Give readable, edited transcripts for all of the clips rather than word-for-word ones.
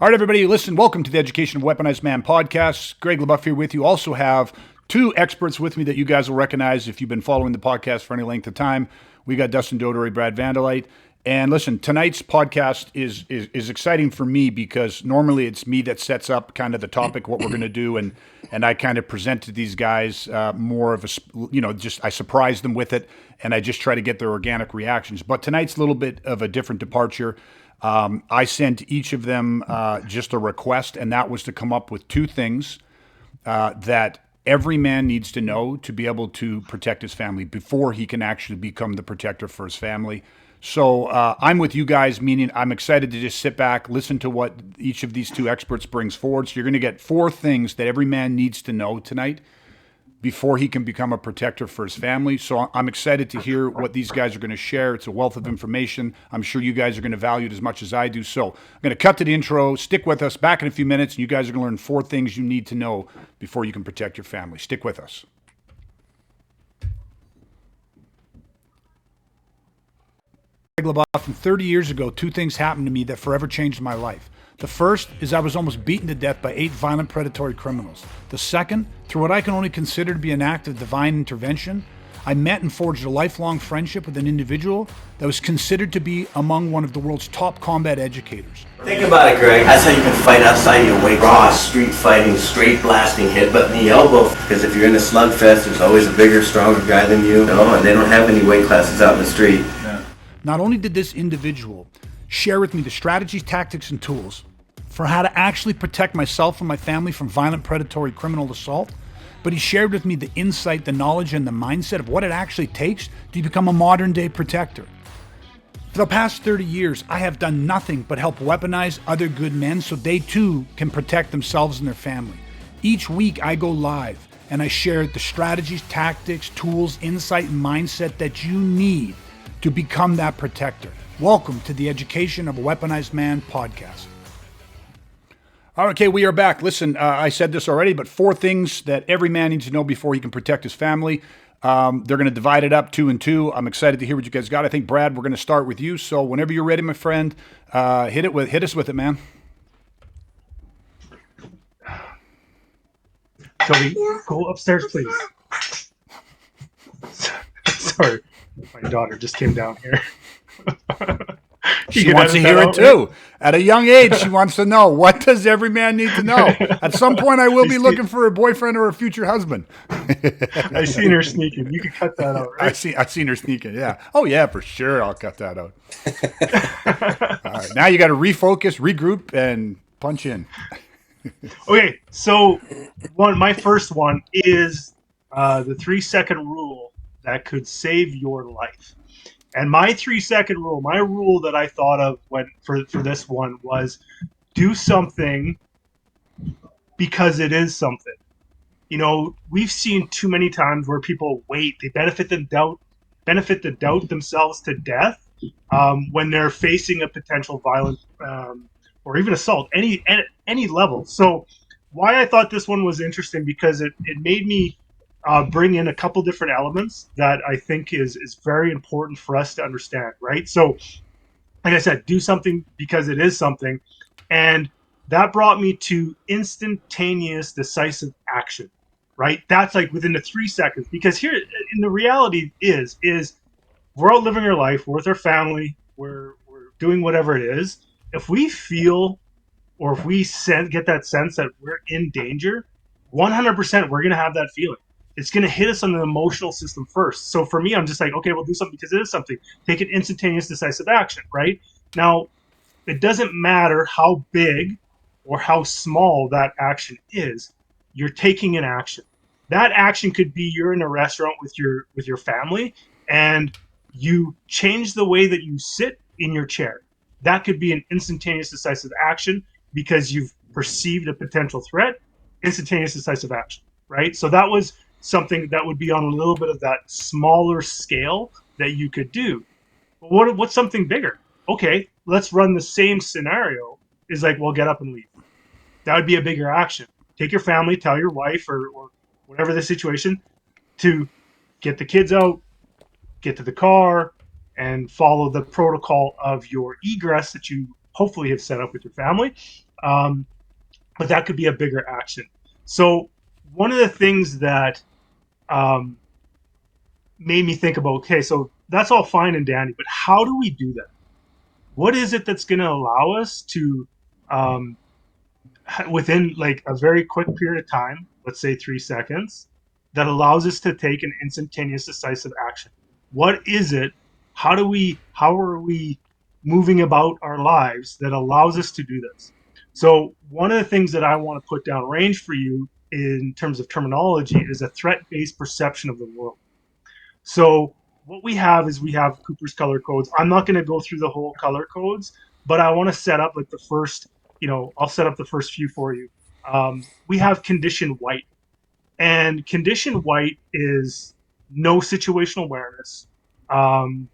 All right, everybody, listen, welcome to the Education of Weaponized Man podcast. Greg LeBuff here with you. Also have two experts with me that you guys will recognize if you've been following the podcast for any length of time. We got Dustin Dodory, Brad Vandalite. And listen, tonight's podcast is exciting for me because normally it's me that sets up kind of the topic, what we're going to do, and I kind of present to these guys more of a, just I surprise them with it, and I just try to get their organic reactions. But tonight's a little bit of a different departure. I sent each of them just a request, and that was to come up with two things that every man needs to know to be able to protect his family before he can actually become the protector for his family. So I'm with you guys, meaning I'm excited to just sit back, listen to what each of these two experts brings forward. So you're going to get four things that every man needs to know tonight before he can become a protector for his family. So I'm excited to hear what these guys are going to share. It's a wealth of information. I'm sure you guys are going to value it as much as I do. So I'm going to cut to the intro. Stick with us. Back in a few minutes, and you guys are going to learn four things you need to know before you can protect your family. Stick with us. Greg LeBuff, and 30 years ago, two things happened to me that forever changed my life. The first is I was almost beaten to death by 8 violent predatory criminals. The second, through what I can only consider to be an act of divine intervention, I met and forged a lifelong friendship with an individual that was considered to be among one of the world's top combat educators. Think about it, Greg. That's how you can fight outside your weight. Raw, street fighting, straight blasting, headbutt in the elbow. Because if you're in a slugfest, there's always a bigger, stronger guy than you. And they don't have any weight classes out in the street. Yeah. Not only did this individual share with me the strategies, tactics, and tools for how to actually protect myself and my family from violent predatory criminal assault, but he shared with me the insight, the knowledge, and the mindset of what it actually takes to become a modern day protector. For the past 30 years, I have done nothing but help weaponize other good men so they too can protect themselves and their family. Each week I go live and I share the strategies, tactics, tools, insight, and mindset that you need to become that protector. Welcome to the Education of a Weaponized Man podcast. All right, okay, we are back. Listen, I said this already, but 4 things that every man needs to know before he can protect his family. They're going to divide it up 2 and 2. I'm excited to hear what you guys got. I think, Brad, we're going to start with you. So whenever you're ready, my friend, hit us with it, man. Toby, go upstairs, please. Sorry, my daughter just came down here. She wants to hear it too. At a young age, she wants to know, what does every man need to know? At some point, I will be looking for a boyfriend or a future husband. I seen her sneaking. You can cut that out, right? I seen her sneaking, yeah. Oh, yeah, for sure. I'll cut that out. All right, now you got to refocus, regroup, and punch in. Okay, so my first one is the 3-second rule that could save your life. And my 3-second rule, my rule that I thought of for this one was do something because it is something. You know, we've seen too many times where people wait. They benefit the doubt themselves to death when they're facing a potential violent or even assault, any level. So why I thought this one was interesting because it made me bring in a couple different elements that I think is very important for us to understand, right? So, like I said, do something because it is something. And that brought me to instantaneous, decisive action, right? That's like within the 3 seconds. Because here, in the reality is we're out living our life, we're with our family, we're doing whatever it is. If we feel or if we get that sense that we're in danger, 100% we're going to have that feeling. It's going to hit us on the emotional system first. So for me, I'm just like, okay, we'll do something because it is something. Take an instantaneous, decisive action, right? Now, it doesn't matter how big or how small that action is. You're taking an action. That action could be you're in a restaurant with your family and you change the way that you sit in your chair. That could be an instantaneous, decisive action because you've perceived a potential threat. Instantaneous, decisive action, right? So that was something that would be on a little bit of that smaller scale that you could do. But what's something bigger? Okay, let's run the same scenario. Is like, well, get up and leave. That would be a bigger action. Take your family, tell your wife or whatever the situation, to get the kids out, get to the car, and follow the protocol of your egress that you hopefully have set up with your family. Um, but that could be a bigger action. So one of the things that um, made me think about, okay, so that's all fine and dandy, but how do we do that? What is it that's going to allow us to, um, within like a very quick period of time, let's say 3 seconds, that allows us to take an instantaneous, decisive action? What is it? How are we moving about our lives that allows us to do this? So, one of the things that I want to put down range for you in terms of terminology is a threat based perception of the world. So what we have is we have Cooper's color codes. I'm not going to go through the whole color codes, but I want to set up like the first, I'll set up the first few for you. We have condition white, and condition white is no situational awareness, um,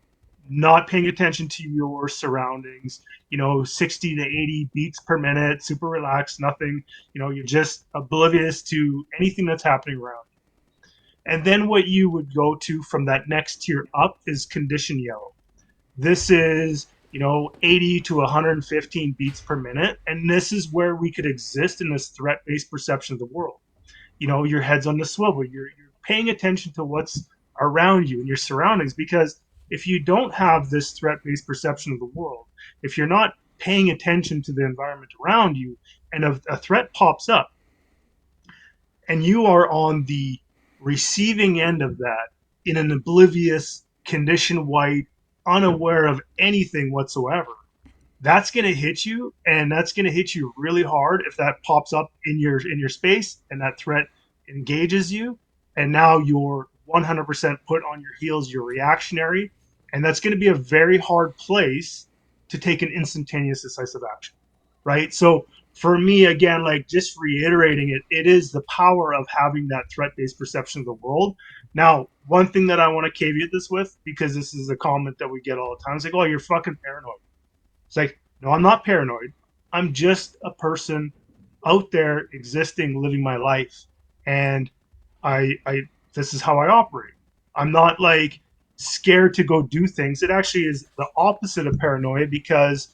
not paying attention to your surroundings, 60 to 80 beats per minute, super relaxed, nothing, you're just oblivious to anything that's happening around. And then what you would go to from that next tier up is condition yellow. This is, 80 to 115 beats per minute. And this is where we could exist in this threat based perception of the world. Your head's on the swivel. You're paying attention to what's around you and your surroundings, because if you don't have this threat based perception of the world, if you're not paying attention to the environment around you, and a threat pops up, and you are on the receiving end of that in an oblivious, condition white, unaware of anything whatsoever, that's going to hit you, and that's going to hit you really hard if that pops up in your space and that threat engages you, and now you're 100% put on your heels, you're reactionary, and that's going to be a very hard place to take an instantaneous decisive action, right? So for me, again, like just reiterating it, it is the power of having that threat-based perception of the world. Now, one thing that I want to caveat this with, because this is a comment that we get all the time, it's like, oh, you're fucking paranoid. It's like, no, I'm not paranoid. I'm just a person out there existing, living my life, and I this is how I operate. I'm not like scared to go do things. It actually is the opposite of paranoia, because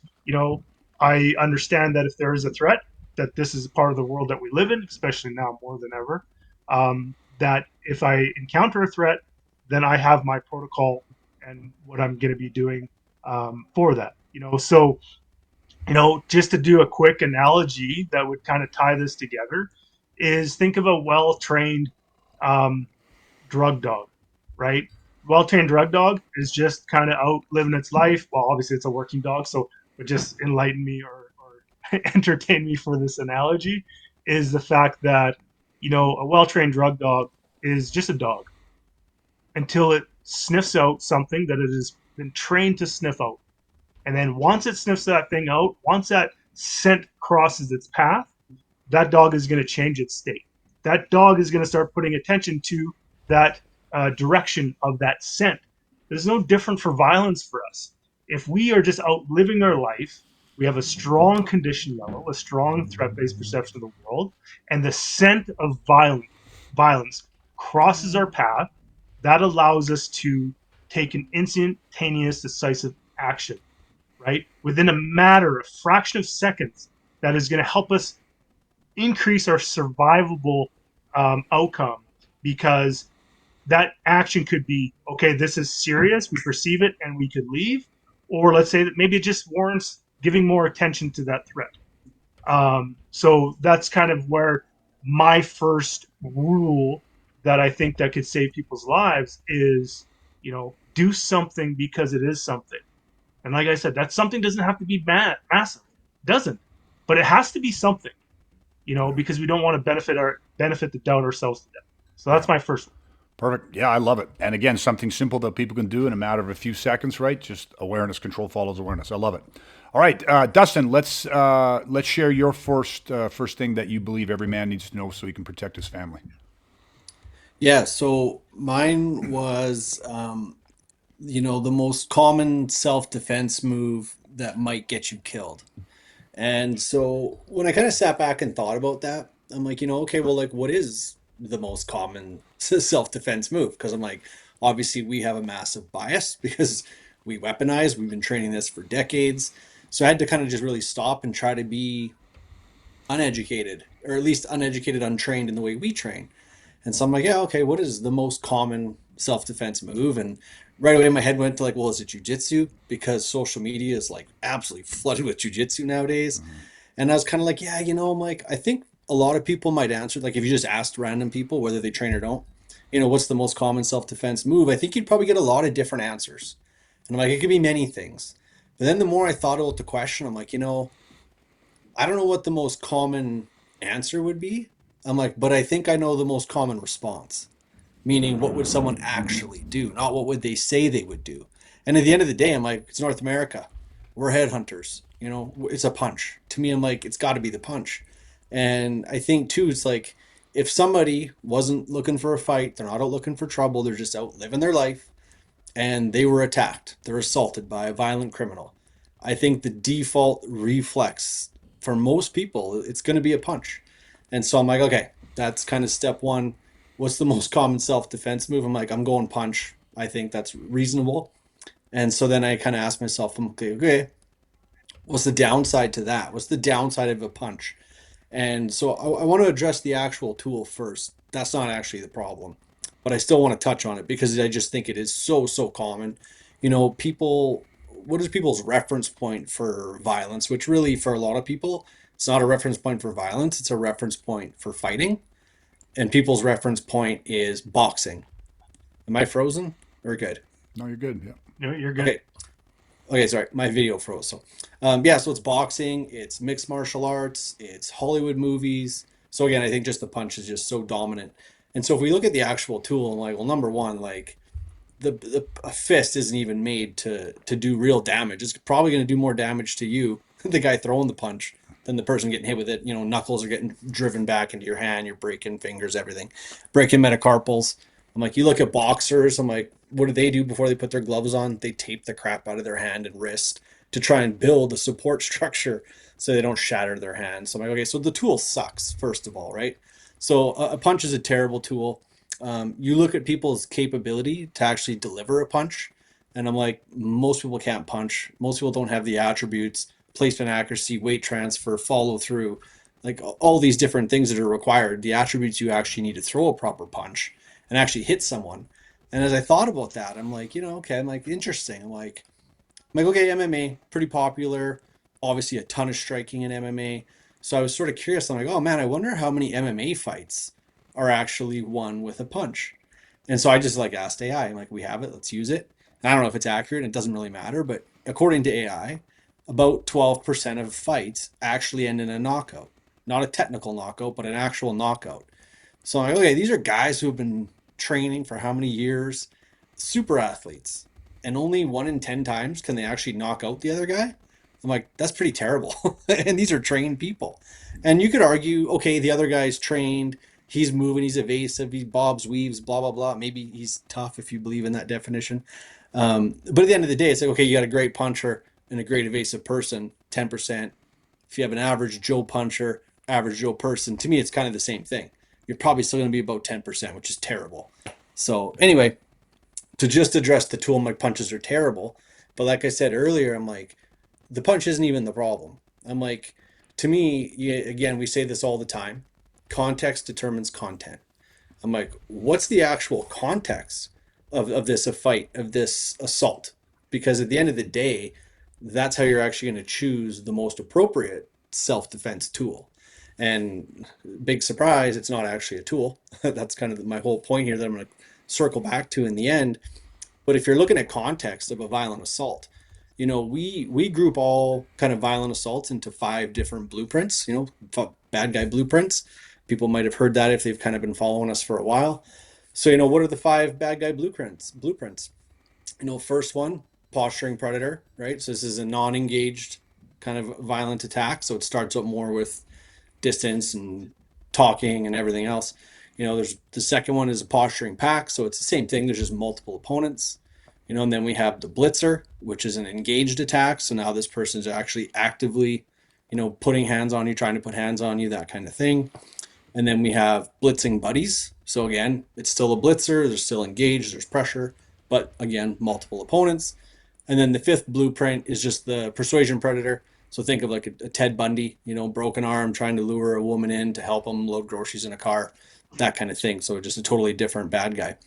I understand that if there is a threat, that this is a part of the world that we live in, especially now more than ever. That if I encounter a threat, then I have my protocol and what I'm going to be doing for that. So just to do a quick analogy that would kind of tie this together, is think of a well-trained um, drug dog, right? Well-trained drug dog is just kind of out living its life. Well, obviously it's a working dog, so but just enlighten me or entertain me for this analogy, is the fact that a well-trained drug dog is just a dog until it sniffs out something that it has been trained to sniff out. And then once it sniffs that thing out, once that scent crosses its path, that dog is going to change its state. That dog is going to start putting attention to that direction of that scent. There's no different for violence for us. If we are just out living our life, we have a strong condition level, a strong threat-based perception of the world, and the scent of violence crosses our path, that allows us to take an instantaneous, decisive action, right? Within a matter, a fraction of seconds, that is going to help us increase our survivable outcome, because that action could be, okay, this is serious, we perceive it, and we could leave. Or let's say that maybe it just warrants giving more attention to that threat. So that's kind of where my first rule that I think that could save people's lives is, do something because it is something. And like I said, that something doesn't have to be massive. It doesn't. But it has to be something, because we don't want to benefit the doubt ourselves to death. So that's my first one. Perfect. Yeah, I love it. And again, something simple that people can do in a matter of a few seconds, right? Just awareness, control follows awareness. I love it. All right, Dustin, let's share your first thing that you believe every man needs to know so he can protect his family. Yeah, so mine was, the most common self-defense move that might get you killed. And so when I kind of sat back and thought about that, I'm like, okay, well, like, what is the most common self-defense move? Because I'm like, obviously we have a massive bias because we weaponize, we've been training this for decades. So I had to kind of just really stop and try to be uneducated, or at least uneducated, untrained in the way we train. And so I'm like, yeah, okay, what is the most common self-defense move? And right away my head went to like, well, is it jujitsu? Because social media is like absolutely flooded with jujitsu nowadays. And I was kind of like, yeah, I'm like, I think a lot of people might answer, like if you just asked random people whether they train or don't, what's the most common self-defense move? I think you'd probably get a lot of different answers. And I'm like, it could be many things. But then the more I thought about the question, I'm like, I don't know what the most common answer would be. I'm like, but I think I know the most common response. Meaning, what would someone actually do? Not what would they say they would do. And at the end of the day, I'm like, it's North America. We're headhunters. It's a punch. To me, I'm like, it's got to be the punch. And I think too, it's like if somebody wasn't looking for a fight, they're not out looking for trouble, they're just out living their life, and they were attacked, they're assaulted by a violent criminal. I think the default reflex for most people, it's going to be a punch. And so I'm like, okay, that's kind of step one. What's the most common self-defense move? I'm like, I'm going punch. I think that's reasonable. And so then I kind of asked myself, okay, what's the downside to that? What's the downside of a punch? And so I want to address the actual tool first. That's not actually the problem, but I still want to touch on it because I just think it is so, so common. People, what is people's reference point for violence? Which really, for a lot of people, it's not a reference point for violence. It's a reference point for fighting. And people's reference point is boxing. Am I frozen? We're good. No, you're good. Yeah. No, you're good. Okay. Okay, sorry, my video froze. So it's boxing, it's mixed martial arts, it's Hollywood movies. So again, I think just the punch is just so dominant. And so if we look at the actual tool, I'm like, well, number one, like a fist isn't even made to do real damage. It's probably going to do more damage to you, the guy throwing the punch, than the person getting hit with it. Knuckles are getting driven back into your hand. You're breaking fingers, everything, breaking metacarpals. I'm like, you look at boxers. I'm like, what do they do before they put their gloves on? They tape the crap out of their hand and wrist to try and build a support structure so they don't shatter their hand. So I'm like, okay, so the tool sucks, first of all, right? So a punch is a terrible tool. You look at people's capability to actually deliver a punch, and I'm like, most people can't punch. Most people don't have the attributes, placement accuracy, weight transfer, follow through, like all these different things that are required, the attributes you actually need to throw a proper punch and actually hit someone. And as I thought about that, I'm like, okay, I'm like, interesting. I'm like, okay, MMA, pretty popular, obviously a ton of striking in MMA. So I was sort of curious. I'm like, oh man, I wonder how many MMA fights are actually won with a punch. And so I just like asked AI, I'm like, we have it, let's use it. And I don't know if it's accurate, it doesn't really matter, but according to AI, about 12% of fights actually end in a knockout. Not a technical knockout, but an actual knockout. So I'm like, okay, these are guys who have been training for how many years, super athletes, and only 1 in 10 times can they actually knock out the other guy. I'm like, that's pretty terrible. And these are trained people. And you could argue, okay, the other guy's trained, he's moving, he's evasive, he bobs, weaves, blah, blah, blah. Maybe he's tough if you believe in that definition. But at the end of the day, it's like, okay, you got a great puncher and a great evasive person, 10%. If you have an average Joe puncher, average Joe person, to me, it's kind of the same thing. You're probably still going to be about 10%, which is terrible. So anyway, to just address the tool, my punches are terrible. But like I said earlier, I'm like, the punch isn't even the problem. I'm like, to me, again, we say this all the time. Context determines content. I'm like, what's the actual context of this fight, of this assault? Because at the end of the day, that's how you're actually going to choose the most appropriate self-defense tool. And big surprise, it's not actually a tool. That's kind of my whole point here that I'm going to circle back to in the end. But if you're looking at context of a violent assault, we group all kind of violent assaults into 5 different blueprints, bad guy blueprints. People might have heard that if they've kind of been following us for a while. So, what are the 5 bad guy blueprints? First one, posturing predator, right? So this is a non-engaged kind of violent attack. So it starts up more with distance and talking and everything else. There's the second one is a posturing pack. So it's the same thing. There's just multiple opponents, and then we have the blitzer, which is an engaged attack. So now this person is actually actively, putting hands on you, trying to put hands on you, that kind of thing. And then we have blitzing buddies. So again, it's still a blitzer. They're still engaged. There's pressure, but again, multiple opponents. And then the fifth blueprint is just the persuasion predator. So think of like a Ted Bundy, broken arm, trying to lure a woman in to help him load groceries in a car, that kind of thing. So just a totally different bad guy.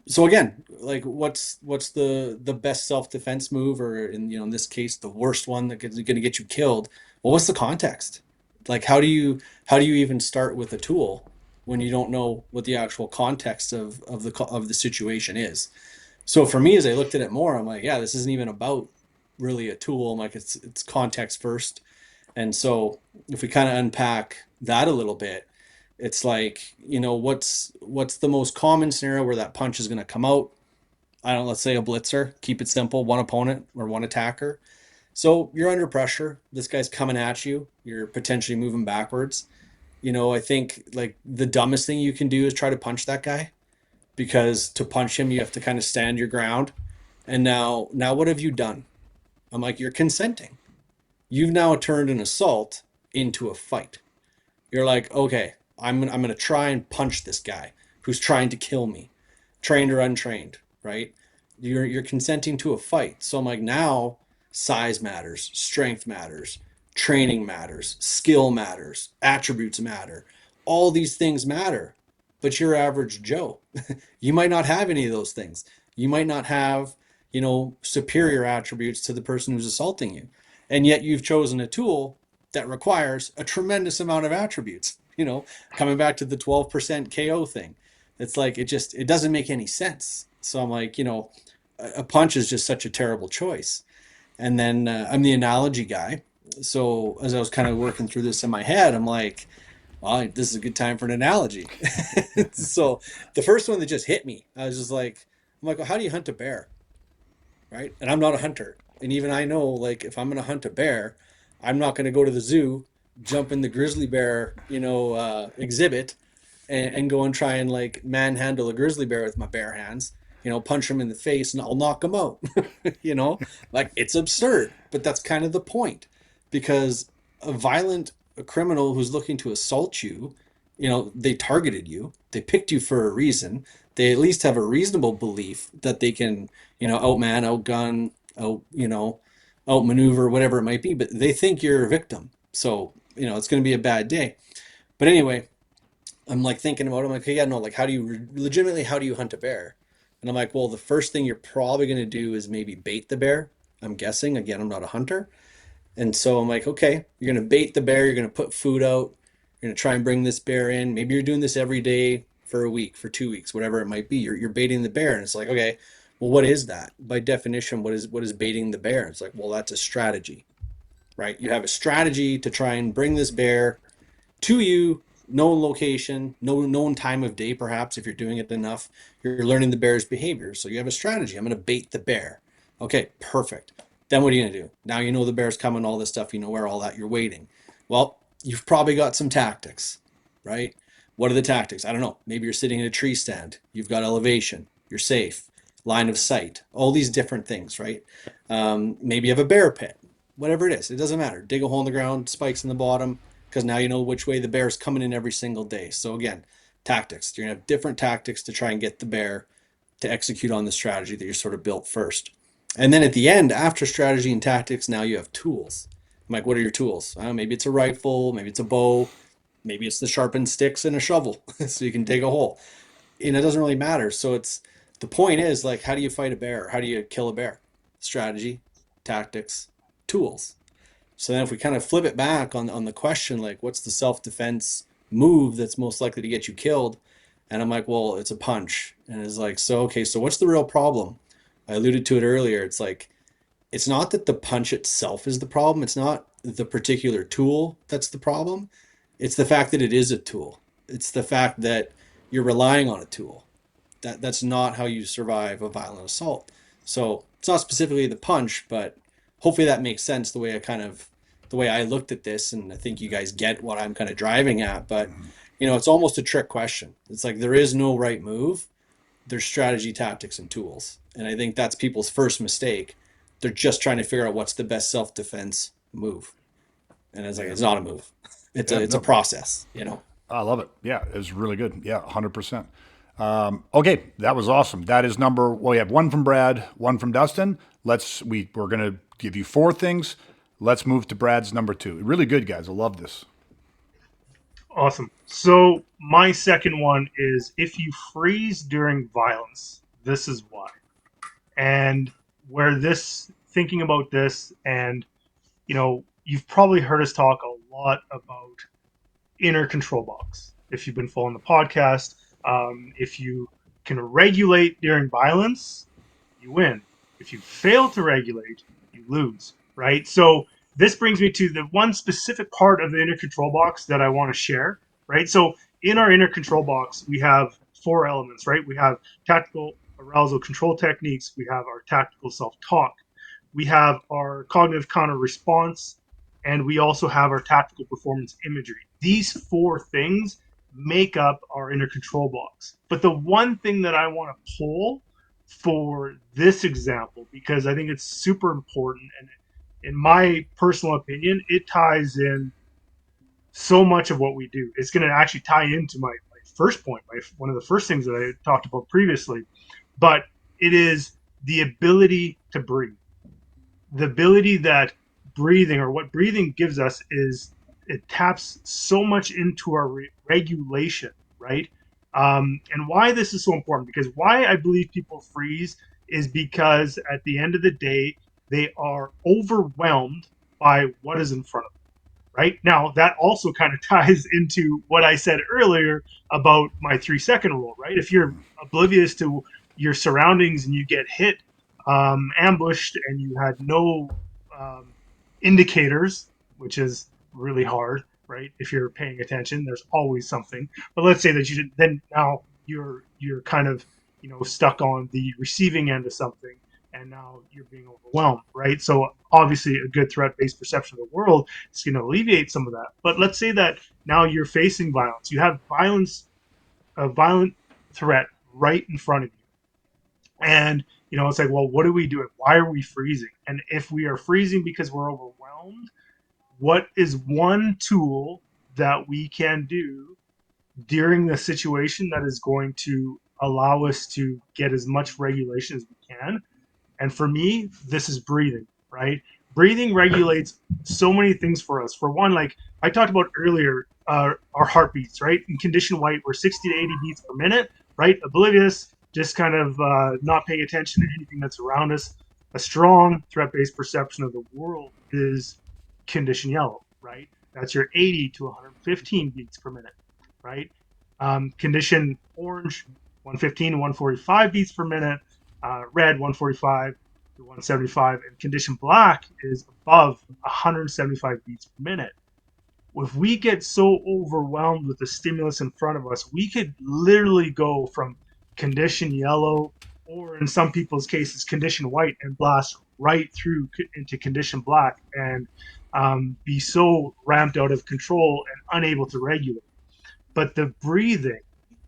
So again, like what's the best self-defense move, or in this case, the worst one that is going to get you killed? Well, what's the context? Like how do you even start with a tool when you don't know what the actual context of the situation is? So for me, as I looked at it more, I'm like, yeah, this isn't even about really a tool. I'm like, it's context first. And so if we kind of unpack that a little bit, it's like, what's the most common scenario where that punch is going to come out? I don't, let's say a blitzer, keep it simple, one opponent or one attacker. So you're under pressure. This guy's coming at you. You're potentially moving backwards. I think like the dumbest thing you can do is try to punch that guy, because to punch him, you have to kind of stand your ground. And now what have you done? I'm like, you're consenting. You've now turned an assault into a fight. You're like, okay, I'm gonna try and punch this guy who's trying to kill me, trained or untrained, right? You're consenting to a fight. So I'm like, now size matters, strength matters, training matters, skill matters, attributes matter. All these things matter. But you're average Joe. You might not have any of those things. You might not have, superior attributes to the person who's assaulting you. And yet you've chosen a tool that requires a tremendous amount of attributes. Coming back to the 12% KO thing. It's like, it doesn't make any sense. So I'm like, a punch is just such a terrible choice. And then I'm the analogy guy. So as I was kind of working through this in my head, I'm like, well, this is a good time for an analogy. So the first one that just hit me, I was just like, well, how do you hunt a bear? Right? And I'm not a hunter. And even I know, like, if I'm going to hunt a bear, I'm not going to go to the zoo, jump in the grizzly bear, exhibit and go and try and like manhandle a grizzly bear with my bare hands, punch him in the face and I'll knock him out. Like it's absurd, but that's kind of the point, because a criminal who's looking to assault you, they targeted you, they picked you for a reason. They at least have a reasonable belief that they can, outman, outgun, outmaneuver, whatever it might be, but they think you're a victim. So, it's going to be a bad day. But anyway, I'm like thinking about it. I'm like, okay, yeah, no, like how do you hunt a bear? And I'm like, well, the first thing you're probably going to do is maybe bait the bear. I'm guessing, again, I'm not a hunter. And so I'm like, okay, you're going to bait the bear. You're going to put food out. You're going to try and bring this bear in. Maybe you're doing this every day for a week, for 2 weeks, whatever it might be. You're baiting the bear. And it's like, okay, well, what is that? By definition, what is baiting the bear? It's like, well, that's a strategy, right? You have a strategy to try and bring this bear to you, known location, known time of day, perhaps, if you're doing it enough. You're learning the bear's behavior. So you have a strategy. I'm going to bait the bear. Okay, perfect. Then what are you going to do? Now you know the bear's coming, all this stuff, where all that, you're waiting. Well, you've probably got some tactics, right? What are the tactics? I don't know. Maybe you're sitting in a tree stand. You've got elevation. You're safe. Line of sight. All these different things, right? Maybe you have a bear pit. Whatever it is, it doesn't matter. Dig a hole in the ground, spikes in the bottom, because now you know which way the bear's coming in every single day. So again, tactics. You're going to have different tactics to try and get the bear to execute on the strategy that you're sort of built first. And then at the end, after strategy and tactics, now you have tools. I'm like, what are your tools? Maybe it's a rifle, maybe it's a bow, maybe it's the sharpened sticks and a shovel so you can dig a hole. And it doesn't really matter. So the point is, like, how do you fight a bear? How do you kill a bear? Strategy, tactics, tools. So then if we kind of flip it back on the question, like, what's the self-defense move that's most likely to get you killed? And I'm like, well, it's a punch. And it's like, so what's the real problem? I alluded to it earlier. It's like, it's not that the punch itself is the problem. It's not the particular tool that's the problem. It's the fact that it is a tool. It's the fact that you're relying on a tool. That's not how you survive a violent assault. So it's not specifically the punch, but hopefully that makes sense the way I looked at this. And I think you guys get what I'm kind of driving at. But, it's almost a trick question. It's like there is no right move. There's strategy, tactics, and tools. And I think that's people's first mistake. They're just trying to figure out what's the best self-defense move. And it's like, it's not a move. It's a process, I love it. Yeah, it's really good. Yeah, 100%. Okay, that was awesome. That is well, we have one from Brad, one from Dustin. We're going to give you 4 things. Let's move to Brad's number 2. Really good, guys. I love this. Awesome. So my second one is if you freeze during violence, this is why. And where this thinking about this, and you've probably heard us talk a lot about inner control box. If you've been following the podcast, if you can regulate during violence, you win. If you fail to regulate, you lose. Right. So this brings me to the one specific part of the inner control box that I want to share. Right. So in our inner control box, we have 4 elements. Right. We have tactical arousal control techniques. We have our tactical self-talk. We have our cognitive counter response, and we also have our tactical performance imagery. These 4 things make up our inner control box. But the one thing that I want to pull for this example, because I think it's super important, and in my personal opinion, it ties in so much of what we do. It's going to actually tie into my first point, one of the first things that I talked about previously, but it is the ability to breathe. The ability that breathing, or what breathing gives us, is it taps so much into our regulation, right? And why this is so important, because why I believe people freeze is because at the end of the day, they are overwhelmed by what is in front of them. Right now, that also kind of ties into what I said earlier about my 3-second rule. Right, if you're oblivious to your surroundings and you get hit, ambushed, and you had no indicators, which is really hard. Right, if you're paying attention, there's always something. But let's say that you did, then now you're kind of stuck on the receiving end of something, and now you're being overwhelmed, right? So obviously a good threat-based perception of the world is going to alleviate some of that. But let's say that now you're facing violence. You have a violent threat right in front of you. And, it's like, well, what are we doing? Why are we freezing? And if we are freezing because we're overwhelmed, what is one tool that we can do during the situation that is going to allow us to get as much regulation as we can? And for me, this is breathing, right? Breathing regulates so many things for us. For one, like I talked about earlier, our heartbeats, right? In condition white, we're 60 to 80 beats per minute, right? Oblivious, just kind of not paying attention to anything that's around us. A strong threat-based perception of the world is condition yellow, right? That's your 80 to 115 beats per minute, right? Condition orange, 115 to 145 beats per minute. Red, 145 to 175, and condition black is above 175 beats per minute. If we get so overwhelmed with the stimulus in front of us, we could literally go from condition yellow, or in some people's cases, condition white, and blast right through into condition black, and be so ramped out of control and unable to regulate. But the breathing,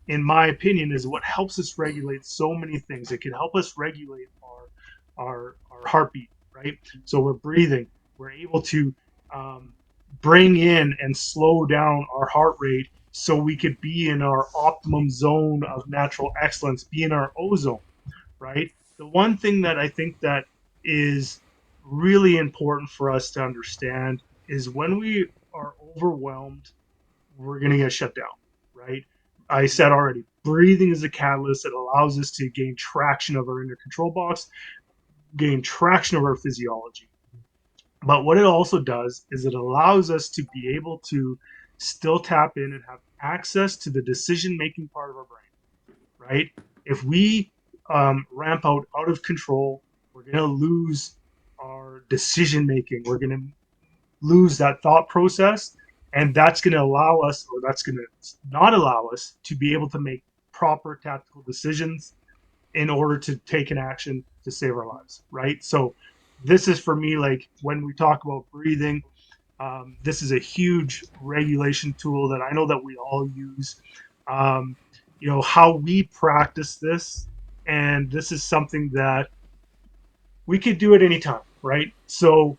in my opinion, is what helps us regulate so many things. It can help us regulate our heartbeat, right? So we're breathing. We're able to bring in and slow down our heart rate so we could be in our optimum zone of natural excellence, be in our ozone, right? The one thing that I think that is really important for us to understand is when we are overwhelmed, we're going to get shut down, right? I said already, breathing is a catalyst that allows us to gain traction of our inner control box, gain traction of our physiology. But what it also does is it allows us to be able to still tap in and have access to the decision-making part of our brain, right? If we ramp out of control, we're going to lose our decision-making. We're going to lose that thought process. And that's going to allow us, or that's going to not allow us, to be able to make proper tactical decisions in order to take an action to save our lives, right? So this is, for me, like when we talk about breathing, this is a huge regulation tool that I know that we all use. How we practice this, and this is something that we could do at any time, right? So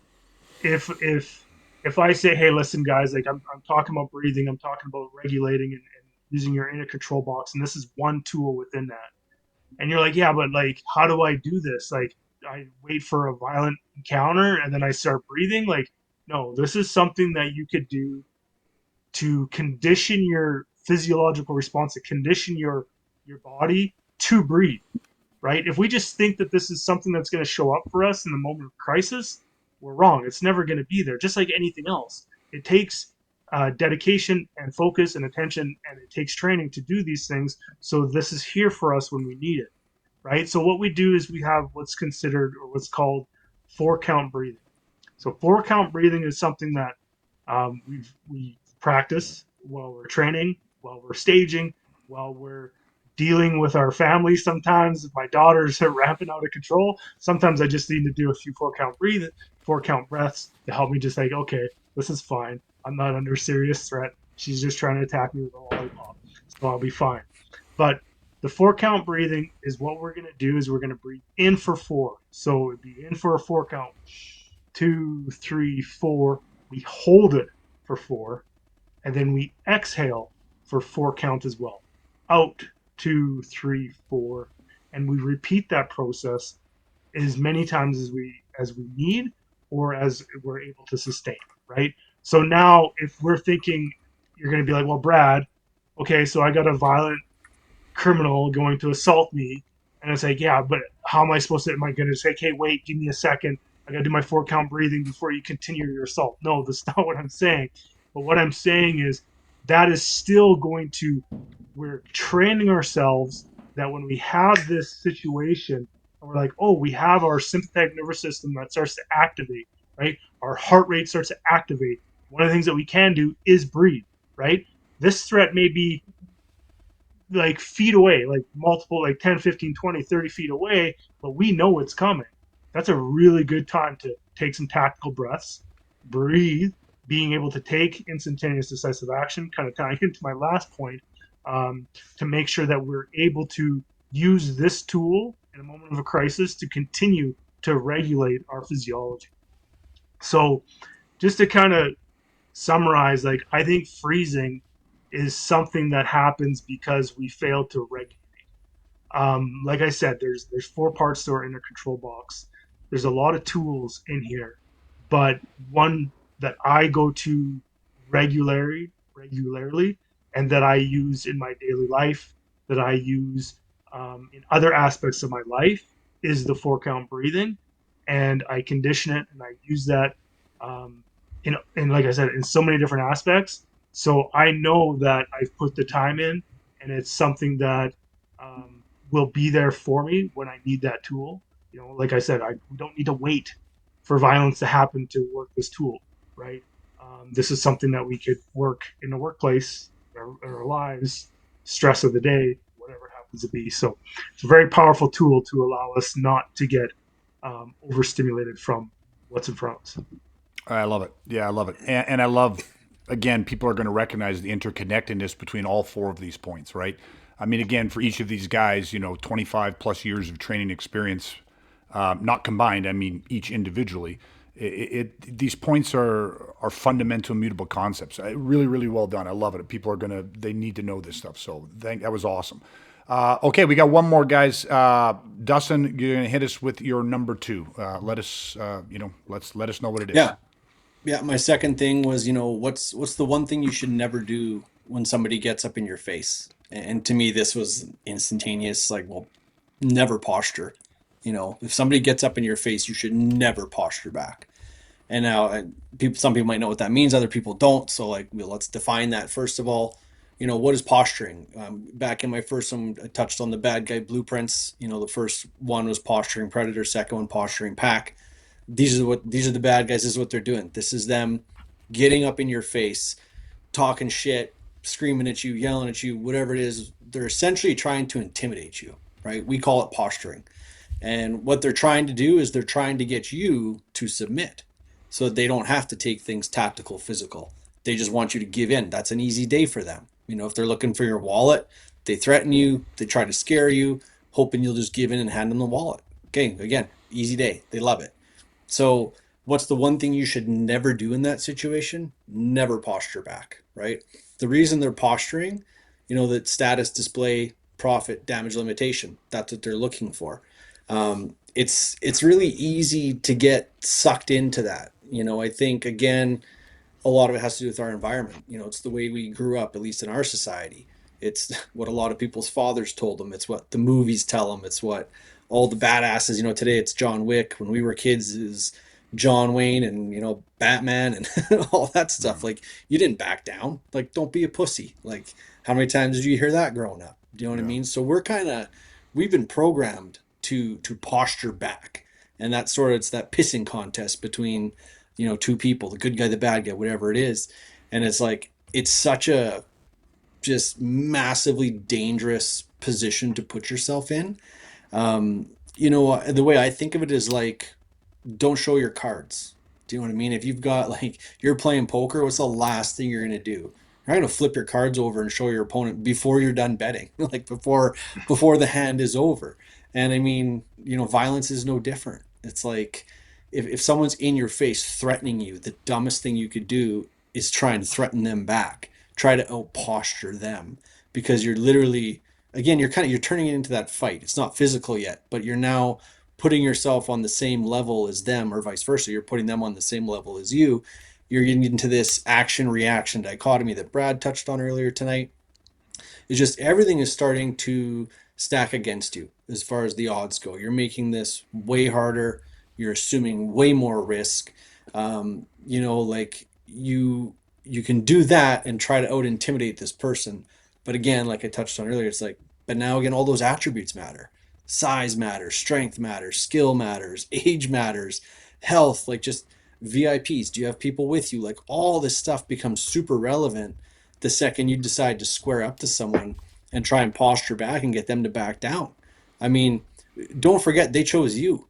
if I say, hey, listen, guys, like I'm talking about breathing, I'm talking about regulating and using your inner control box, and this is one tool within that. And you're like, yeah, but like, how do I do this? Like, I wait for a violent encounter and then I start breathing. Like, no, this is something that you could do to condition your physiological response, to condition your body to breathe, right? If we just think that this is something that's going to show up for us in the moment of crisis, we're wrong. It's never going to be there. Just like anything else, it takes dedication and focus and attention, and it takes training to do these things. So this is here for us when we need it, right? So what we do is we have what's considered or what's called 4-count breathing. So 4-count breathing is something that we practice while we're training, while we're staging, while we're dealing with our family. Sometimes if my daughters are ramping out of control, sometimes I just need to do a few 4-count breaths to help me just like, okay, this is fine. I'm not under serious threat. She's just trying to attack me with a lollipop. So I'll be fine. But the 4-count breathing is what we're going to do is we're going to breathe in for 4. So it'd be in for a 4-count. 2, 3, 4. We hold it for 4. And then we exhale for 4 count as well. Out, 2, 3, 4. And we repeat that process as many times as we need or as we're able to sustain, right? So now if we're thinking, you're going to be like, well, Brad, okay, so I got a violent criminal going to assault me. And it's like, yeah, but how am I going to say, okay, wait, give me a second. I got to do my 4-count breathing before you continue your assault. No, that's not what I'm saying. But what I'm saying is that is still going to, we're training ourselves that when we have this situation, and we're like, oh, we have our sympathetic nervous system that starts to activate, right? Our heart rate starts to activate. One of the things that we can do is breathe, right? This threat may be like feet away, like multiple, like 10, 15, 20, 30 feet away, but we know it's coming. That's a really good time to take some tactical breaths, breathe, being able to take instantaneous decisive action, kind of tying into my last point, to make sure that we're able to use this tool in a moment of a crisis to continue to regulate our physiology. So just to kind of summarize, like, I think freezing is something that happens because we fail to regulate. Like I said, there's 4 parts to our inner control box. There's a lot of tools in here, but one that I go to regularly, and that I use in my daily life, that I use in other aspects of my life, is the 4-count breathing, and I condition it and I use that in like I said, in so many different aspects. So I know that I've put the time in, and it's something that will be there for me when I need that tool. You know, like I said, we don't need to wait for violence to happen to work this tool, right? This is something that we could work in the workplace, in our lives, stress of the day, whatever it happens to be. So it's a very powerful tool to allow us not to get overstimulated from what's in front of us. I love it. Yeah, I love it. And I love, again, people are going to recognize the interconnectedness between all 4 of these points, right? I mean, again, for each of these guys, 25 plus years of training experience, not combined, I mean, each individually. These points are fundamental, immutable concepts. Really, really well done. I love it. People they need to know this stuff. So that was awesome. Okay, we got one more, guys. Dustin, you're going to hit us with your number 2. Let us know what it is. Yeah. My second thing was, what's the one thing you should never do when somebody gets up in your face? And to me, this was instantaneous. Like, well, never posture. If somebody gets up in your face, you should never posture back. And now, some people might know what that means. Other people don't. So, like, let's define that first of all. What is posturing? Back in my first one, I touched on the bad guy blueprints. The first one was posturing predator. Second one, posturing pack. These are the bad guys. This is what they're doing. This is them getting up in your face, talking shit, screaming at you, yelling at you, whatever it is. They're essentially trying to intimidate you, right? We call it posturing. And what they're trying to do is they're trying to get you to submit so that they don't have to take things tactical, physical. They just want you to give in. That's an easy day for them. If they're looking for your wallet, they threaten you, they try to scare you, hoping you'll just give in and hand them the wallet. Okay, again, easy day. They love it. So what's the one thing you should never do in that situation? Never posture back, right? The reason they're posturing that status, display, profit, damage limitation. That's what they're looking for. It's really easy to get sucked into that. I think again, a lot of it has to do with our environment. It's the way we grew up, at least in our society. It's what a lot of people's fathers told them. It's what the movies tell them. It's what all the badasses, today it's John Wick. When we were kids, is John Wayne and, Batman and all that stuff. Like, you didn't back down. Like, don't be a pussy. Like, how many times did you hear that growing up? Do you know what I mean? So we've been programmed to posture back. And that's it's that pissing contest between, two people, the good guy, the bad guy, whatever it is. And it's like, it's such a just massively dangerous position to put yourself in. The way I think of it is like, don't show your cards. Do you know what I mean? If you've got like, you're playing poker, what's the last thing you're going to do? You're not going to flip your cards over and show your opponent before you're done betting, like before the hand is over. And I mean, violence is no different. It's like, if someone's in your face threatening you, the dumbest thing you could do is try and threaten them back. Try to out posture them, because you're literally, again, you're turning it into that fight. It's not physical yet, but you're now putting yourself on the same level as them, or vice versa. You're putting them on the same level as you. You're getting into this action reaction dichotomy that Brad touched on earlier tonight. It's just everything is starting to stack against you as far as the odds go. You're making this way harder. You're assuming way more risk. Like you can do that and try to out intimidate this person. But again, like I touched on earlier, it's like, but now again, all those attributes matter. Size matters, strength matters, skill matters, age matters, health, like just VIPs. Do you have people with you? Like, all this stuff becomes super relevant the second you decide to square up to someone and try and posture back and get them to back down. I mean, don't forget, they chose you,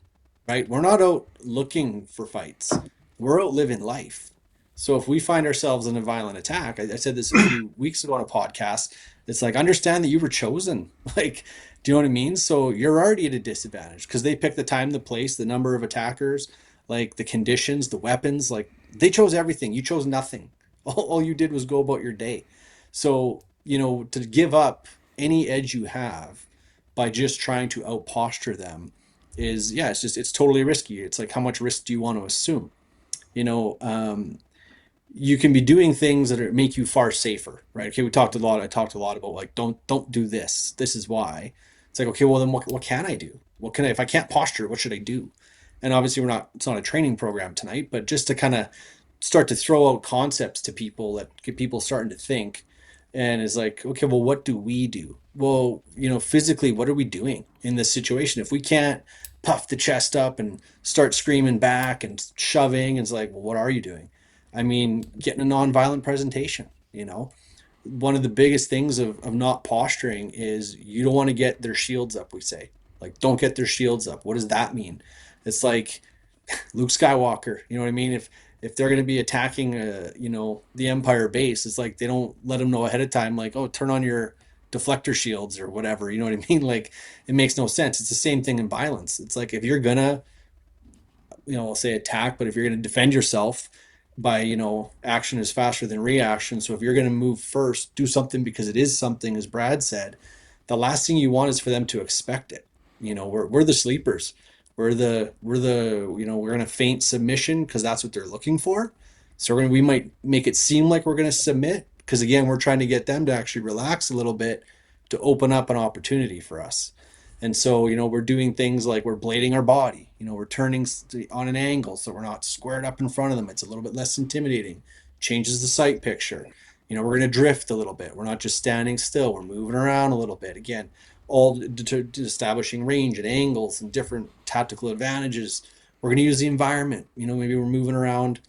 right? We're not out looking for fights. We're out living life. So if we find ourselves in a violent attack, I said this a few weeks ago on a podcast, it's like, understand that you were chosen. Like, do you know what I mean? So you're already at a disadvantage because they picked the time, the place, the number of attackers, like the conditions, the weapons, like they chose everything. You chose nothing. All you did was go about your day. So, to give up any edge you have by just trying to out posture them is, it's totally risky. It's like, how much risk do you want to assume? You can be doing things that make you far safer, right? Okay, I talked a lot about like, don't do this. This is why. It's like, okay, well then what can I do? If I can't posture, what should I do? And obviously it's not a training program tonight, but just to kind of start to throw out concepts to people that get people starting to think. And it's like, okay, well, what do we do? Well, physically, what are we doing in this situation? If we can't puff the chest up and start screaming back and shoving, it's like, well, what are you doing? I mean, getting a nonviolent presentation, one of the biggest things of not posturing is you don't want to get their shields up, we say. Like, don't get their shields up. What does that mean? It's like Luke Skywalker, you know what I mean? If they're going to be attacking, the Empire base, it's like they don't let them know ahead of time, like, oh, turn on your deflector shields or whatever, you know what I mean? Like, it makes no sense. It's the same thing in violence. It's like, if you're gonna, I'll say attack, but if you're going to defend yourself by, action is faster than reaction. So if you're going to move first, do something because it is something, as Brad said. The last thing you want is for them to expect it. We're the sleepers. We're going to feint submission because that's what they're looking for. So we might make it seem like we're going to submit because, again, we're trying to get them to actually relax a little bit to open up an opportunity for us. And so, we're doing things like we're blading our body, we're turning on an angle so we're not squared up in front of them. It's a little bit less intimidating, changes the sight picture. We're going to drift a little bit. We're not just standing still. We're moving around a little bit. Again, all to establishing range and angles and different tactical advantages. We're going to use the environment. Maybe we're moving around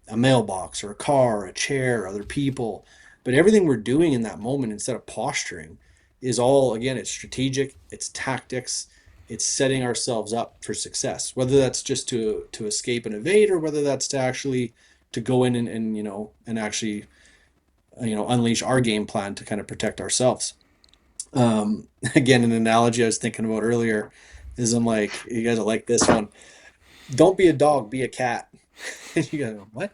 a mailbox or a car, or a chair, other people. But everything we're doing in that moment, instead of posturing, is all, again, it's strategic, it's tactics, it's setting ourselves up for success, whether that's just to escape and evade, or whether that's to actually to go in and actually unleash our game plan to kind of protect ourselves. Again, an analogy I was thinking about earlier is, I'm like, you guys will like this one. Don't be a dog, be a cat. And you go, what?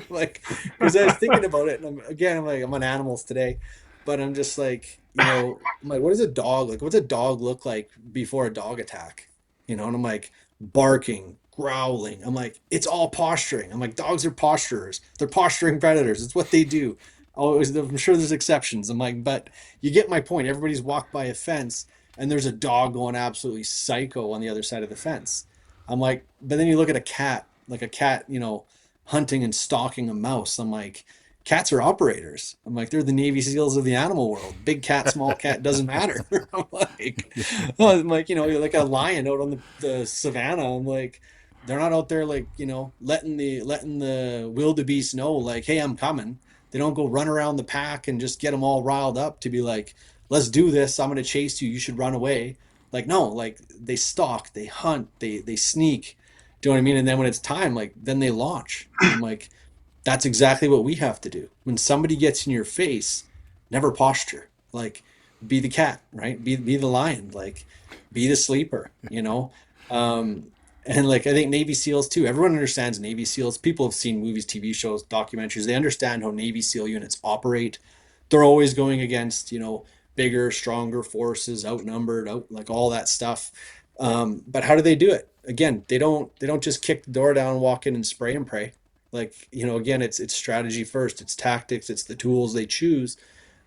Like, because I was thinking about it, and I'm on animals today. but I'm just like, I'm like, what is a dog like? What's a dog look like before a dog attack? And I'm like, barking, growling. I'm like, it's all posturing. I'm like, dogs are posturers. They're posturing predators. It's what they do. Always, I'm sure there's exceptions. I'm like, but you get my point. Everybody's walked by a fence and there's a dog going absolutely psycho on the other side of the fence. I'm like, but then you look at a cat, like a cat, hunting and stalking a mouse. I'm like, cats are operators. I'm like, they're the Navy SEALs of the animal world. Big cat, small cat, doesn't matter. I'm like, you're like a lion out on the savannah. I'm like, they're not out there like, letting the wildebeest know like, hey, I'm coming. They don't go run around the pack and just get them all riled up to be like, let's do this. I'm gonna chase you. You should run away. Like, no, like they stalk, they hunt, they sneak. Do you know what I mean? And then when it's time, like then they launch. I'm like, that's exactly what we have to do. When somebody gets in your face, never posture. Like, be the cat, right? Be the lion. Like, be the sleeper. And like I think Navy SEALs too. Everyone understands Navy SEALs. People have seen movies, TV shows, documentaries. They understand how Navy SEAL units operate. They're always going against, bigger, stronger forces, outnumbered, like all that stuff. But how do they do it? Again, they don't just kick the door down, walk in and spray and pray. Like, again, it's strategy first, it's tactics, it's the tools they choose.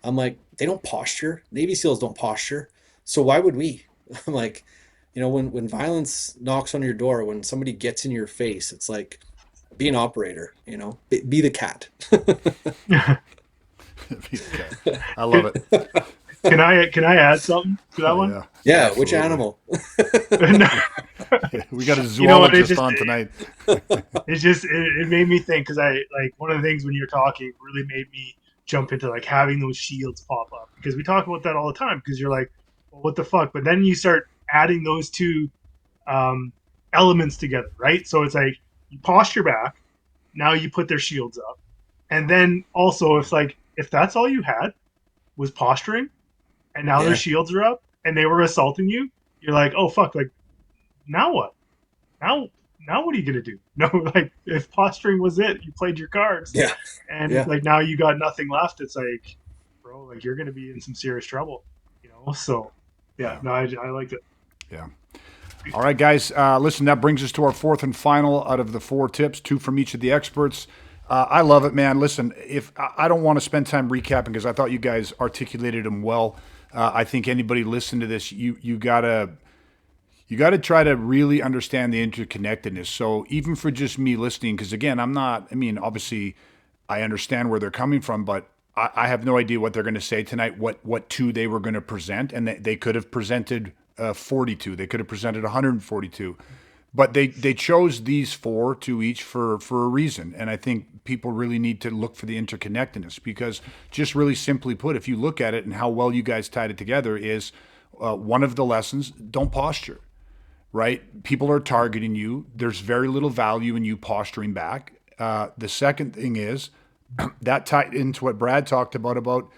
I'm like, they don't posture. Navy SEALs don't posture. So why would we? I'm like, when violence knocks on your door, when somebody gets in your face, it's like, be an operator, be the cat. I love it. Can I add something to that Oh, one? yeah. Yeah, which Absolutely. animal? We got a You know what, it zoologist just on tonight. it made me think because I like one of the things when you're talking really made me jump into like having those shields pop up because we talk about that all the time because you're like, well, what the fuck? But then you start adding those two elements together, right? So it's like you posture back, now you put their shields up, and then also if that's all you had was posturing, and now their Yeah, shields are up and they were assaulting you, you're like, oh fuck, like now what? Now what are you gonna do? No, like if posturing was it, you played your cards, yeah, and yeah. like now you got nothing left. It's like, bro, like you're gonna be in some serious trouble. So yeah, Yeah. no, I liked it. Yeah. All right, guys. Listen, that brings us to our fourth and final out of the four tips, two from each of the experts. I love it, man. Listen, if I don't want to spend time recapping because I thought you guys articulated them well. I think anybody listening to this, you gotta try to really understand the interconnectedness. So even for just me listening, because again, I'm not. I mean, obviously, I understand where they're coming from, but I have no idea what they're going to say tonight. What two they were going to present, and they could have presented 42. They could have presented 142, but they chose these four to each for a reason. And I think people really need to look for the interconnectedness because, just really simply put, if you look at it and how well you guys tied it together, is one of the lessons: don't posture, right? People are targeting you. There's very little value in you posturing back. The second thing is that tied into what Brad talked about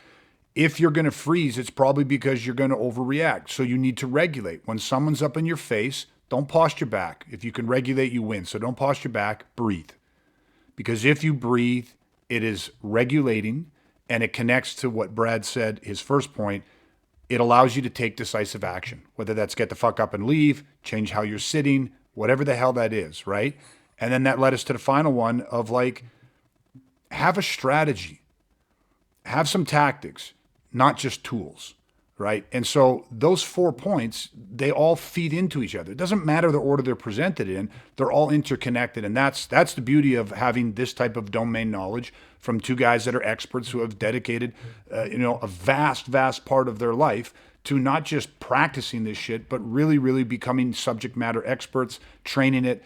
if you're going to freeze, it's probably because you're going to overreact. So you need to regulate. When someone's up in your face, don't posture back. If you can regulate, you win. So don't posture back, breathe. Because if you breathe, it is regulating and it connects to what Brad said, his first point. It allows you to take decisive action, whether that's get the fuck up and leave, change how you're sitting, whatever the hell that is, right? And then that led us to the final one of like, have a strategy, have some tactics, not just tools, right? And so those 4 points, they all feed into each other. It doesn't matter the order they're presented in; they're all interconnected, and that's the beauty of having this type of domain knowledge from two guys that are experts who have dedicated, a vast part of their life to not just practicing this shit, but really, really becoming subject matter experts, training it,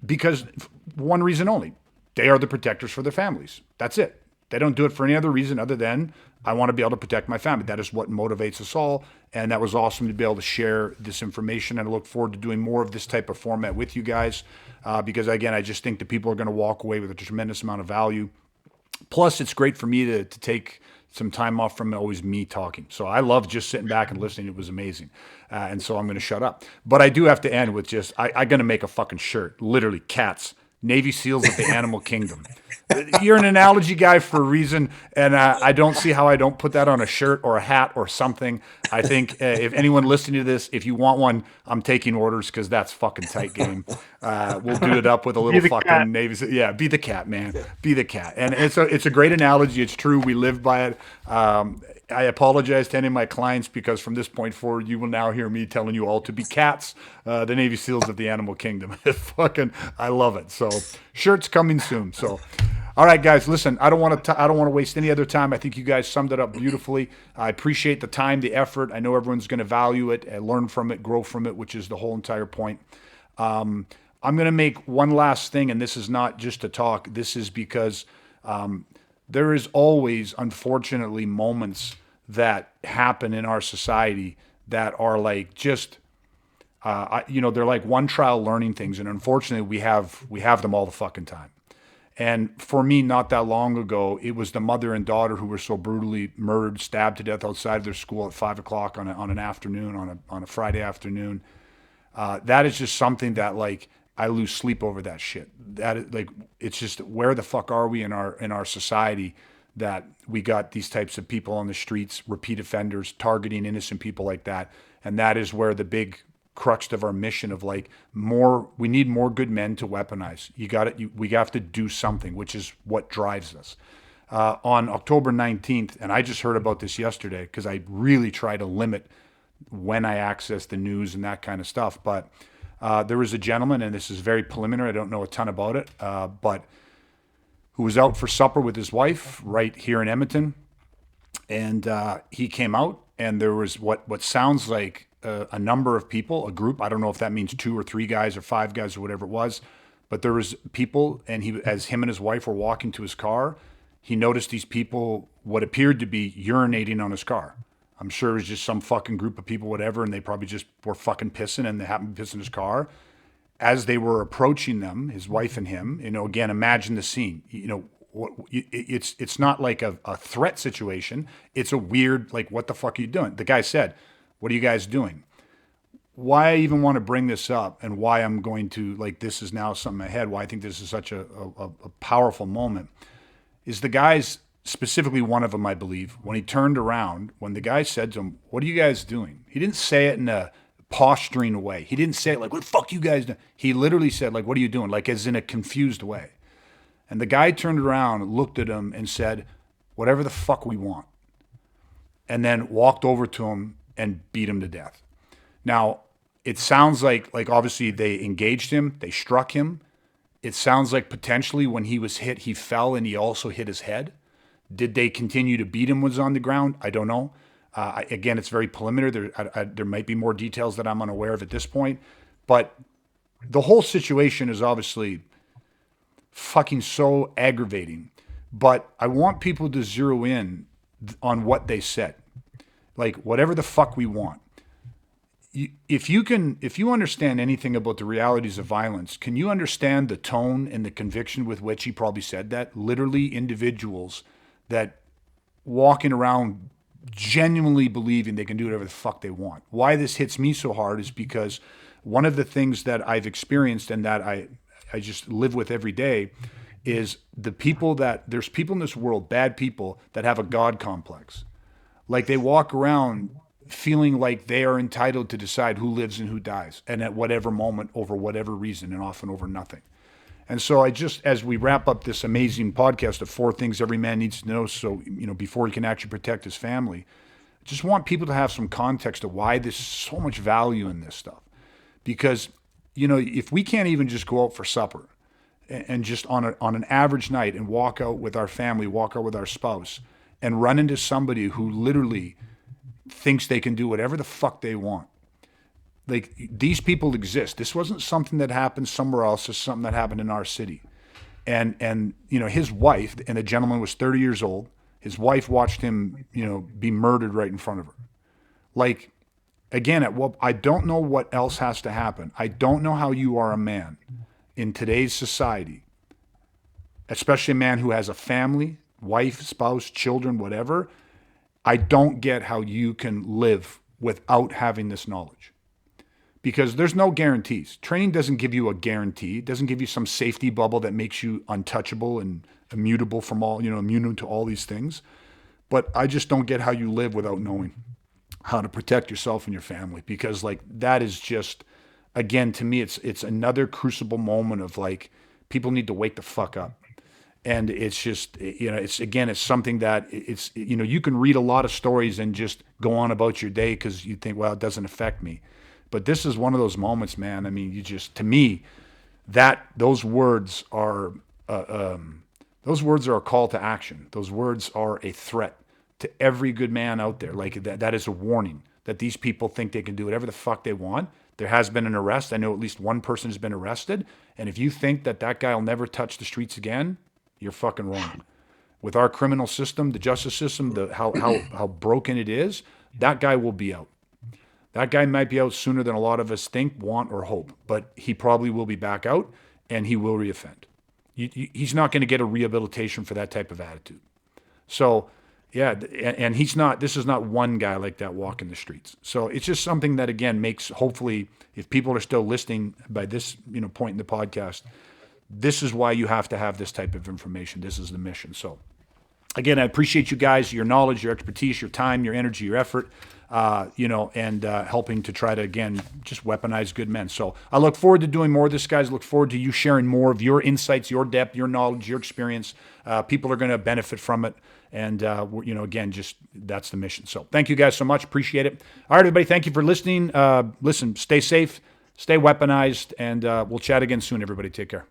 because one reason only: they are the protectors for their families. That's it. They don't do it for any other reason other than I want to be able to protect my family. That is what motivates us all. And that was awesome to be able to share this information. And I look forward to doing more of this type of format with you guys because, again, I just think that people are going to walk away with a tremendous amount of value. Plus, it's great for me to take some time off from always me talking. So I love just sitting back and listening. It was amazing. And so I'm going to shut up. But I do have to end with just, I'm going to make a fucking shirt, literally cats Navy SEALs of the animal kingdom. You're an analogy guy for a reason, and I don't see how I don't put that on a shirt or a hat or something. I think if anyone listening to this, if you want one, I'm taking orders because that's fucking tight game. We'll do it up with a little fucking cat. Navy SEAL. Yeah, be the cat, man. Be the cat. And it's a great analogy. It's true. We live by it. I apologize to any of my clients because from this point forward, you will now hear me telling you all to be cats, the Navy SEALs of the animal kingdom. I love it. So shirts coming soon. So, all right, guys, listen, I don't want to waste any other time. I think you guys summed it up beautifully. I appreciate the time, the effort. I know everyone's going to value it and learn from it, grow from it, which is the whole entire point. I'm going to make one last thing, and this is not just to talk. This is because there is always, unfortunately, moments that happen in our society that are like just, they're like one trial learning things, and unfortunately, we have them all the fucking time. And for me, not that long ago, it was the mother and daughter who were so brutally murdered, stabbed to death outside of their school at 5 o'clock on an afternoon, on a Friday afternoon. That is just something that like I lose sleep over that shit. That is, like, it's just, where the fuck are we in our society that we got these types of people on the streets, repeat offenders, targeting innocent people like that. And that is where the big crux of our mission of like we need more good men to weaponize. We have to do something, which is what drives us. On October 19th, and I just heard about this yesterday because I really try to limit when I access the news and that kind of stuff. But there was a gentleman, and this is very preliminary, I don't know a ton about it, but who was out for supper with his wife right here in Edmonton. And he came out, and there was what sounds like a number of people, a group. I don't know if that means 2 or 3 guys or 5 guys or whatever it was, but there was people, and as him and his wife were walking to his car, he noticed these people, what appeared to be urinating on his car. I'm sure it was just some fucking group of people, whatever, and they probably just were fucking pissing, and they happened to piss in his car. As they were approaching them, his wife and him, again, imagine the scene. It's not like a threat situation. It's a weird, like, what the fuck are you doing? The guy said, "What are you guys doing?" Why I even want to bring this up, and why I'm going to, like, this is now something ahead, why I think this is such a powerful moment, is the guys, specifically one of them, I believe, when he turned around, when the guy said to him, "What are you guys doing?" He didn't say it in a posturing way. He didn't say it like, "What the fuck you guys doing?" He literally said, like, "What are you doing?" Like, as in a confused way. And the guy turned around, looked at him, and said, "Whatever the fuck we want." And then walked over to him and beat him to death. Now, it sounds like obviously they engaged him, they struck him. It sounds like potentially when he was hit, he fell and he also hit his head. Did they continue to beat him when he was on the ground? I don't know. Again, it's very preliminary. There might be more details that I'm unaware of at this point. But the whole situation is obviously fucking so aggravating. But I want people to zero in on what they said. Like, whatever the fuck we want. If you understand anything about the realities of violence, can you understand the tone and the conviction with which he probably said that? Literally individuals that walking around genuinely believing they can do whatever the fuck they want. Why this hits me so hard is because one of the things that I've experienced and that I just live with every day is there's people in this world, bad people, that have a God complex. Like, they walk around feeling like they are entitled to decide who lives and who dies, and at whatever moment, over whatever reason, and often over nothing. And so as we wrap up this amazing podcast of 4 things every man needs to know, so, before he can actually protect his family, I just want people to have some context of why there's so much value in this stuff. Because, if we can't even just go out for supper and just on an average night and walk out with our family, walk out with our spouse, and run into somebody who literally thinks they can do whatever the fuck they want. Like, these people exist. This wasn't something that happened somewhere else. It's something that happened in our city. And his wife, and the gentleman was 30 years old. His wife watched him, be murdered right in front of her. Like, again, I don't know what else has to happen. I don't know how you are a man in today's society, especially a man who has a family, wife, spouse, children, whatever. I don't get how you can live without having this knowledge. because there's no guarantees. Training doesn't give you a guarantee. It doesn't give you some safety bubble that makes you untouchable and immutable from all, immune to all these things. But I just don't get how you live without knowing how to protect yourself and your family, because like that is just, again, to me, it's another crucible moment of like, people need to wake the fuck up. And it's just, it's something that you can read a lot of stories and just go on about your day because you think, well, it doesn't affect me. But this is one of those moments, man. I mean, to me, those words are a call to action. Those words are a threat to every good man out there. Like that is a warning that these people think they can do whatever the fuck they want. There has been an arrest. I know at least one person has been arrested. And if you think that guy will never touch the streets again, you're fucking wrong. With our criminal system, the justice system, how broken it is, that guy will be out. That guy might be out sooner than a lot of us think, want, or hope, but he probably will be back out and he will reoffend. He's not going to get a rehabilitation for that type of attitude. So, yeah, and this is not one guy like that walking the streets. So it's just something that, again, makes, hopefully, if people are still listening by this point in the podcast, this is why you have to have this type of information. This is the mission. So, again, I appreciate you guys, your knowledge, your expertise, your time, your energy, your effort, and helping to try to, again, just weaponize good men. So I look forward to doing more of this, guys. Look forward to you sharing more of your insights, your depth, your knowledge, your experience. People are going to benefit from it. And, again, just that's the mission. So thank you guys so much. Appreciate it. All right, everybody, thank you for listening. Listen, stay safe, stay weaponized, and we'll chat again soon, everybody. Take care.